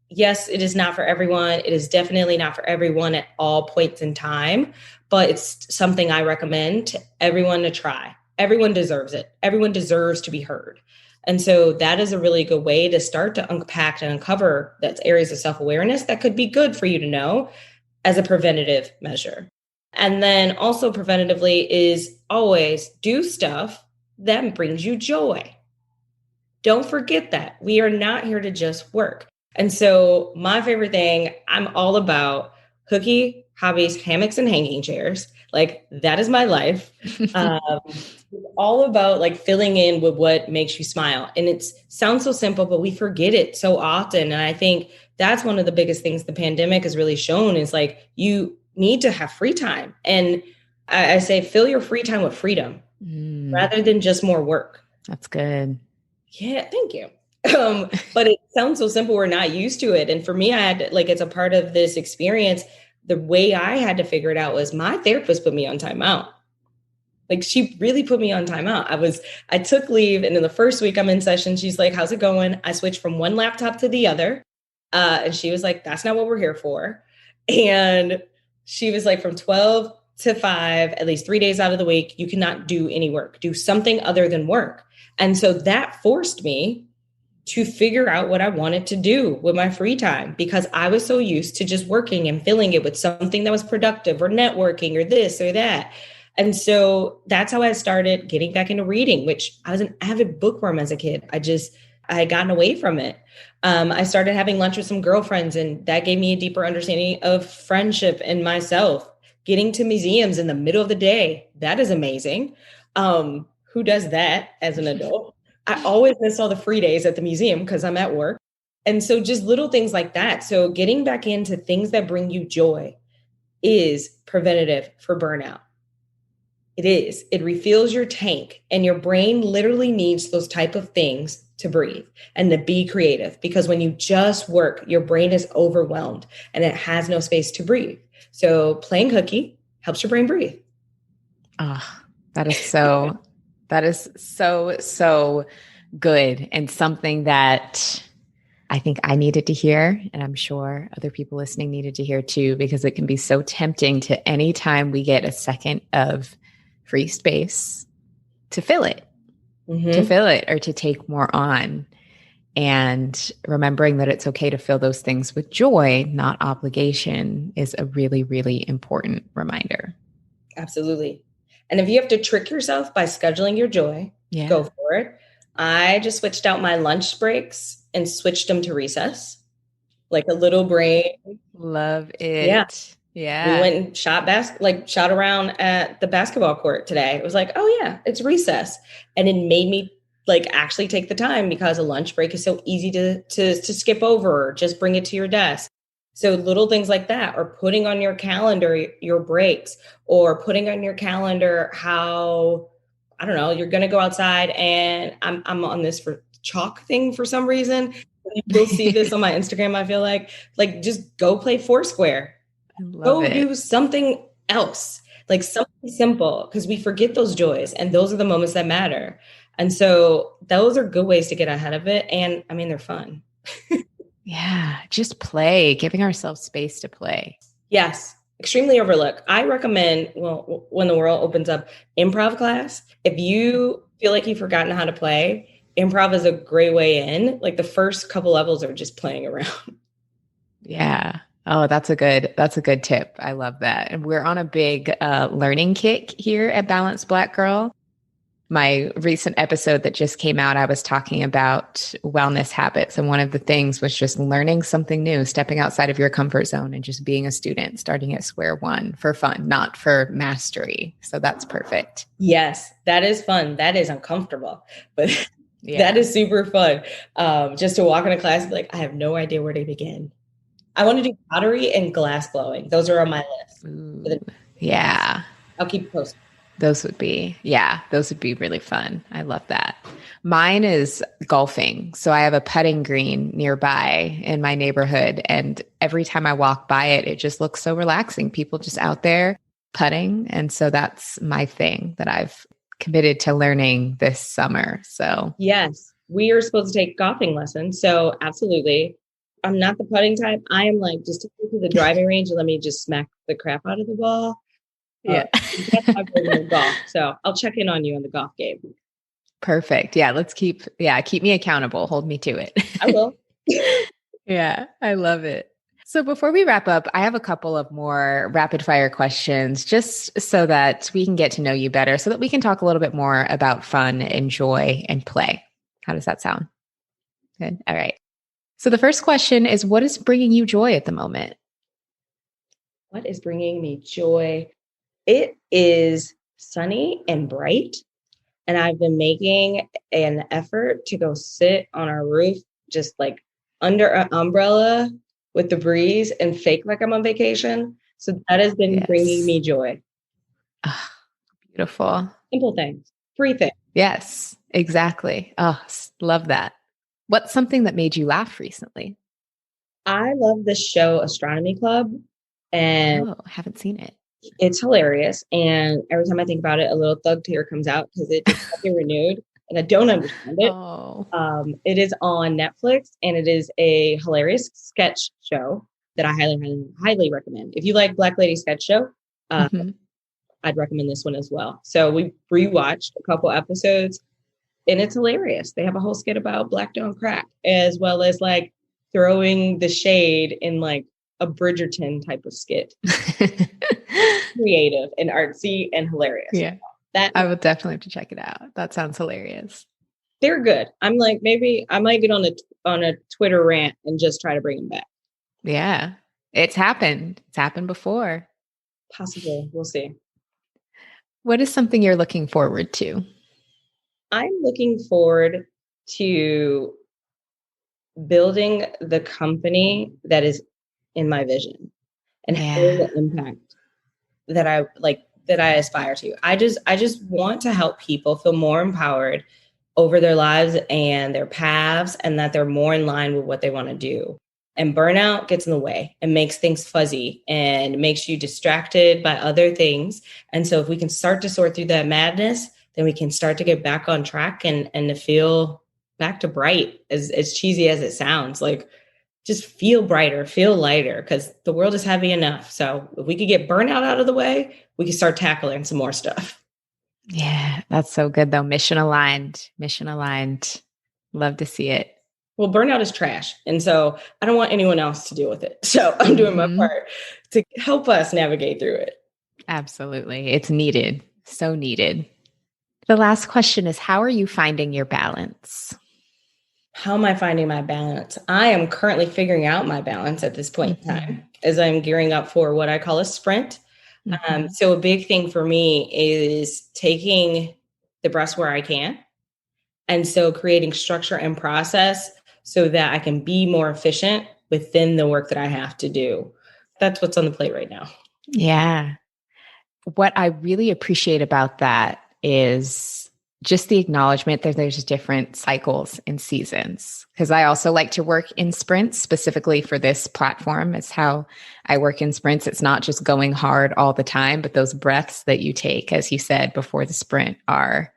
Yes, it is not for everyone. It is definitely not for everyone at all points in time, but it's something I recommend to everyone to try. Everyone deserves it. Everyone deserves to be heard. And so that is a really good way to start to unpack and uncover that's areas of self-awareness that could be good for you to know as a preventative measure. And then also preventatively is always do stuff that brings you joy. Don't forget that. We are not here to just work. And so my favorite thing, I'm all about Hooky, hobbies, hammocks, and hanging chairs. Like that is my life. It's all about like filling in with what makes you smile. And it sounds so simple, but we forget it so often. And I think that's one of the biggest things the pandemic has really shown is like, you need to have free time. And I say, fill your free time with freedom rather than just more work. That's good. Yeah, thank you. But it sounds so simple. We're not used to it. And for me, I had to, like, it's a part of this experience. The way I had to figure it out was my therapist put me on timeout. Like she really put me on timeout. I took leave. And in the first week I'm in session, she's like, how's it going? I switched from one laptop to the other. And she was like, that's not what we're here for. And she was like, from 12 to 5, at least 3 days out of the week, you cannot do any work, do something other than work. And so that forced me to figure out what I wanted to do with my free time because I was so used to just working and filling it with something that was productive or networking or this or that. And so that's how I started getting back into reading, which I was an avid bookworm as a kid. I had gotten away from it. I started having lunch with some girlfriends, and that gave me a deeper understanding of friendship and myself. Getting to museums in the middle of the day, that is amazing. Who does that as an adult? I always miss all the free days at the museum because I'm at work. And so just little things like that. So getting back into things that bring you joy is preventative for burnout. It is. It refills your tank, and your brain literally needs those type of things to breathe and to be creative, because when you just work, your brain is overwhelmed and it has no space to breathe. So playing hooky helps your brain breathe. Oh, that is so good, and something that I think I needed to hear, and I'm sure other people listening needed to hear too, because it can be so tempting to anytime we get a second of free space to fill it, or to take more on. And remembering that it's okay to fill those things with joy, not obligation, is a really, really important reminder. Absolutely. And if you have to trick yourself by scheduling your joy, go for it. I just switched out my lunch breaks and switched them to recess, like a little break. Love it. Yeah. We went and shot around at the basketball court today. It was like, oh yeah, it's recess. And it made me like actually take the time, because a lunch break is so easy to skip over or just bring it to your desk. So little things like that, or putting on your calendar your breaks, or putting on your calendar how, I don't know, you're going to go outside. And I'm on this for chalk thing for some reason. You'll see this on my Instagram. I feel like just go play Foursquare. Go do something else, like something simple, because we forget those joys, and those are the moments that matter. And so those are good ways to get ahead of it. And I mean, they're fun. Yeah. Just play, giving ourselves space to play. Yes. Extremely overlooked. I recommend, well, when the world opens up, improv class. If you feel like you've forgotten how to play, improv is a great way in. Like the first couple levels are just playing around. Yeah. Oh, that's a good tip. I love that. And we're on a big learning kick here at Balanced Black Girl. My recent episode that just came out, I was talking about wellness habits. And one of the things was just learning something new, stepping outside of your comfort zone and just being a student, starting at square one for fun, not for mastery. So that's perfect. Yes, that is fun. That is uncomfortable, but that is super fun. Just to walk in a class and be like, I have no idea where to begin. I want to do pottery and glass blowing. Those are on my list. Ooh, yeah. I'll keep you posted. Those would be really fun. I love that. Mine is golfing. So I have a putting green nearby in my neighborhood. And every time I walk by it, it just looks so relaxing. People just out there putting. And so that's my thing that I've committed to learning this summer. So yes, we are supposed to take golfing lessons. So absolutely. I'm not the putting type. I am like, just take me to the driving range and let me just smack the crap out of the ball. yeah. That's my version of golf. So I'll check in on you in the golf game. Perfect. Yeah. Keep me accountable. Hold me to it. I will. Yeah. I love it. So before we wrap up, I have a couple of more rapid fire questions just so that we can get to know you better, so that we can talk a little bit more about fun and joy and play. How does that sound? Good. All right. So the first question is, what is bringing you joy at the moment? What is bringing me joy? It is sunny and bright. And I've been making an effort to go sit on our roof, just like under an umbrella with the breeze and fake like I'm on vacation. So that has been bringing me joy. Oh, beautiful. Simple things, free things. Yes, exactly. Oh, love that. What's something that made you laugh recently? I love the show Astronomy Club, and I haven't seen it. It's hilarious. And every time I think about it, a little thug tear comes out because it just got renewed. And I don't understand it. Oh. It is on Netflix, and it is a hilarious sketch show that I highly, highly, highly recommend. If you like Black Lady Sketch Show, I'd recommend this one as well. So we rewatched a couple episodes, and it's hilarious. They have a whole skit about Black don't crack, as well as like throwing the shade in like a Bridgerton type of skit. Creative and artsy and hilarious. Yeah. That I would definitely have to check it out. That sounds hilarious. They're good. I'm like, maybe I might get on a Twitter rant and just try to bring them back. Yeah. It's happened. It's happened before. Possibly. We'll see. What is something you're looking forward to? I'm looking forward to building the company that is in my vision and having the impact that I aspire to. I just want to help people feel more empowered over their lives and their paths, and that they're more in line with what they want to do. And burnout gets in the way and makes things fuzzy and makes you distracted by other things. And so if we can start to sort through that madness, then we can start to get back on track and to feel back to bright, as cheesy as it sounds. Like, just feel brighter, feel lighter, because the world is heavy enough. So if we could get burnout out of the way, we can start tackling some more stuff. Yeah, that's so good though. Mission aligned. Love to see it. Well, burnout is trash. And so I don't want anyone else to deal with it. So I'm doing my part to help us navigate through it. Absolutely. It's needed. So needed. The last question is, how are you finding your balance? How am I finding my balance? I am currently figuring out my balance at this point in time as I'm gearing up for what I call a sprint. So a big thing for me is taking the breaths where I can. And so creating structure and process so that I can be more efficient within the work that I have to do. That's what's on the plate right now. Yeah. What I really appreciate about that is just the acknowledgement that there's different cycles and seasons. Because I also like to work in sprints specifically for this platform. It's how I work in sprints. It's not just going hard all the time, but those breaths that you take, as you said, before the sprint are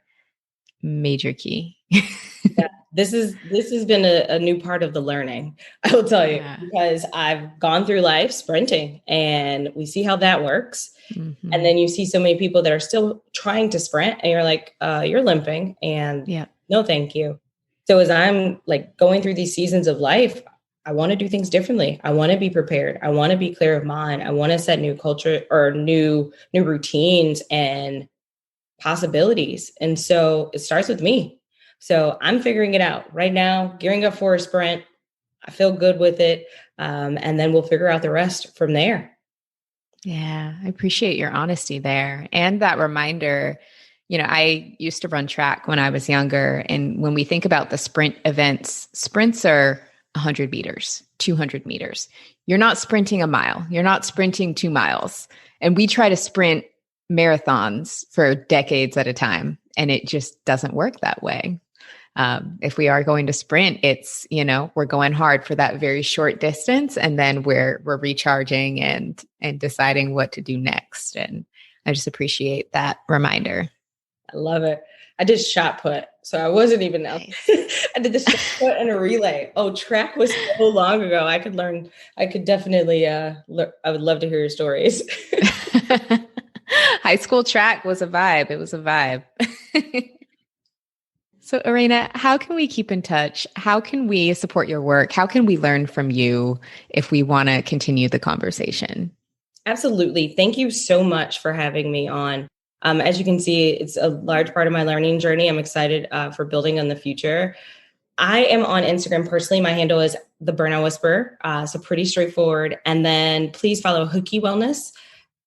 major key. Yeah, this has been a new part of the learning, I will tell you, because I've gone through life sprinting and we see how that works. And then you see so many people that are still trying to sprint and you're like, you're limping and no, thank you. So as I'm like going through these seasons of life, I want to do things differently. I want to be prepared. I want to be clear of mind. I want to set new culture or new routines and possibilities. And so it starts with me. So I'm figuring it out right now, gearing up for a sprint. I feel good with it. And then we'll figure out the rest from there. Yeah, I appreciate your honesty there. And that reminder, you know, I used to run track when I was younger. And when we think about the sprint events, sprints are 100 meters, 200 meters. You're not sprinting a mile. You're not sprinting 2 miles. And we try to sprint marathons for decades at a time. And it just doesn't work that way. If we are going to sprint, it's, you know, we're going hard for that very short distance, and then we're recharging and deciding what to do next. And I just appreciate that reminder. I love it. I did shot put, so I wasn't even out. Nice. I did the shot put and a relay. Oh, track was so long ago. I could learn. I could definitely. I would love to hear your stories. High school track was a vibe. It was a vibe. So, Erayna, how can we keep in touch? How can we support your work? How can we learn from you if we want to continue the conversation? Absolutely. Thank you so much for having me on. As you can see, it's a large part of my learning journey. I'm excited for building on the future. I am on Instagram personally. My handle is the Burnout Whisperer. So pretty straightforward. And then please follow Hooky Wellness.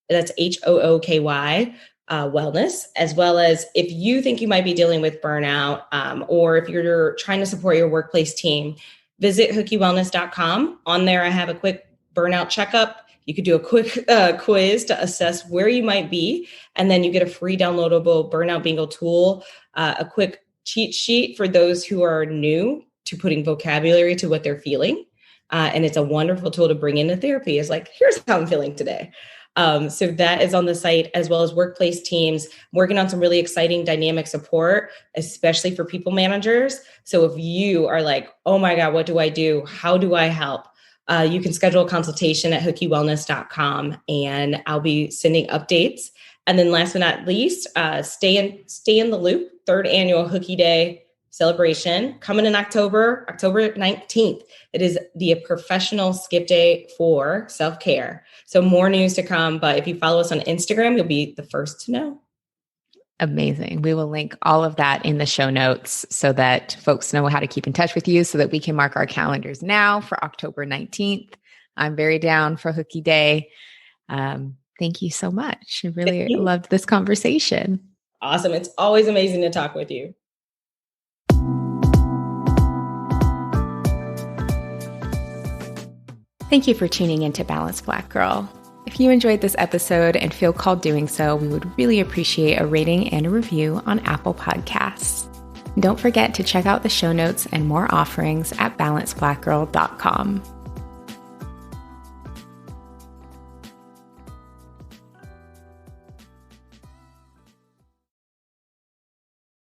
That's HOOKY. Wellness, as well as if you think you might be dealing with burnout, or if you're trying to support your workplace team, visit hookywellness.com. On there, I have a quick burnout checkup. You could do a quick quiz to assess where you might be, and then you get a free downloadable burnout bingo tool, a quick cheat sheet for those who are new to putting vocabulary to what they're feeling. And it's a wonderful tool to bring into therapy. It's like, here's how I'm feeling today. So that is on the site, as well as workplace teams. I'm working on some really exciting dynamic support, especially for people managers. So if you are like, oh my God, what do I do? How do I help? You can schedule a consultation at hookywellness.com, and I'll be sending updates. And then last but not least, stay in the loop. 3rd annual Hooky Day celebration coming in October 19th. It is the professional skip day for self-care. So more news to come, but if you follow us on Instagram, you'll be the first to know. Amazing. We will link all of that in the show notes so that folks know how to keep in touch with you, so that we can mark our calendars now for October 19th. I'm very down for Hooky Day. Thank you so much. I really loved this conversation. Awesome. It's always amazing to talk with you. Thank you for tuning into Balanced Black Girl. If you enjoyed this episode and feel called doing so, we would really appreciate a rating and a review on Apple Podcasts. And don't forget to check out the show notes and more offerings at balancedblackgirl.com.